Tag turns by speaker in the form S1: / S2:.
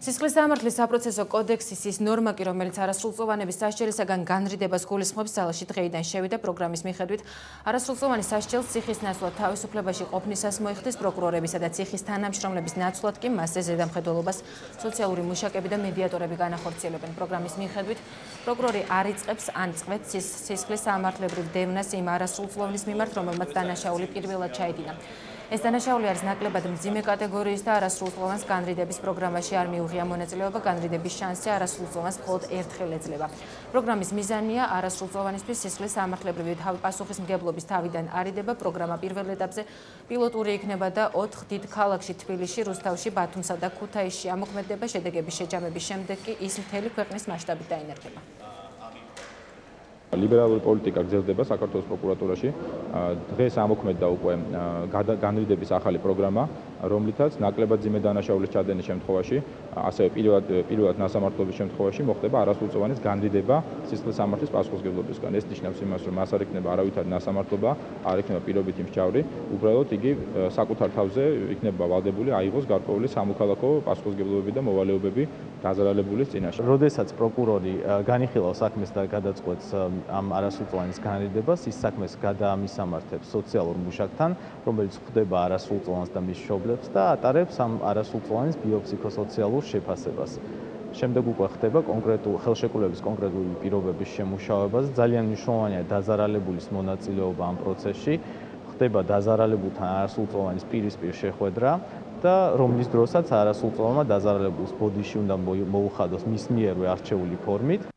S1: სისხლის სამართლის საპროცესო კოდექსის ის ნორმა კი, რომელიც არასრულწლოვანების სასჯელისაგან განრიდებას გულისხმობს, ძალაში დღეიდან შევიდა. პროგრამის მიხედვით არასრულწლოვანი სასჯელს ციხის ნაცვლად თავისუფლებაში ყოფნისას მოიხდის პროკურორებისა და ციხის თანამშრომლების ნაცვლად კი მასზე ზედამხედველობას სოციალური მუშაკები და მედიატორები განახორციელებენ. პროგრამის მიხედვით პროკურორი არ იწყებს ან წყვეტს სისხლის სამართლებრივ დევნას იმ არასრულწლოვნის მიმართ, რომელმაც დანაშაული პირველად ჩაიდინა. ეს დანაშაული არის ნაკლებად მძიმე კატეგორიის და არასრულწლოვანს განრიდების პროგრამაში არ მიუღია მონაწილეობა. განრიდების შანსი არასრულწლოვანს მხოლოდ ერთხელ ეძლევა. პროგრამის მიზანია არასრულწლოვანისთვის სისხლის სამართლებრივი პასუხისმგებლობის თავიდან არიდება. პროგრამა პირველ ეტაპზე პილოტური იქნება და 4 დიდ ქალაქში თბილისში, რუსთავში, ბათუმსა და ქუთაისში ამოქმედება. შედეგების შეჯამების შემდეგ კი ის მთელი ქვეყნის მასშტაბით დაინერგება.
S2: ლიბერალური პოლიტიკა გრძელდება საქართველოს პროკურატურაში. დღეს ამოქმედდა უკვე განრიდების ახალი პროგრამა, რომლითაც ნაკლებად მძიმე დანაშაულის ჩადენის შემთხვევაში, ასევე პირველად ნასამართლობის შემთხვევაში მოხდება არასრულწლოვანის განრიდება სისხლის სამართლის პასუხისმგებლობისგან. ეს ნიშნავს იმას, რომ მას არ იქნება არავითარი ნასამართლობა, არ იქნება პირობითი მსჯავრი, უბრალოდ იგი საკუთარ თავზე იქნება ვალდებული აიღოს გარკვეული სამოქალაქო პასუხისმგებლობები და მოვალეობები დაზარალებულის წინაშე.
S3: როდესაც პროკურორი განიხილავს საქმეს და გადაწყვეტს ამ არასრულწლოვანის განრიდებას, ის საქმეს გადაამისამართებს სოციალურ მუშაკთან, რომელიც ხვდება არასრულწლოვანს და მის მშობლებს და ატარებს ამ არასრულწლოვანის ბიოფსიქოსოციალურ შეფასებას. შემდეგ უკვე ხდება ხელშეკრულების კონკრეტული პირობების შემუშავება. ძალიან მნიშვნელოვანია დაზარალებულის მონაწილეობა ამ პროცესში. ხდება დაზარალებულთან არასრულწლოვანის პირისპირ შეხვედრა და რომლის დროსაც არასრულწლოვანმა დაზარალებულს ბოდიში უნდა მოუხადოს მის მიერვე არჩეული ფორმით.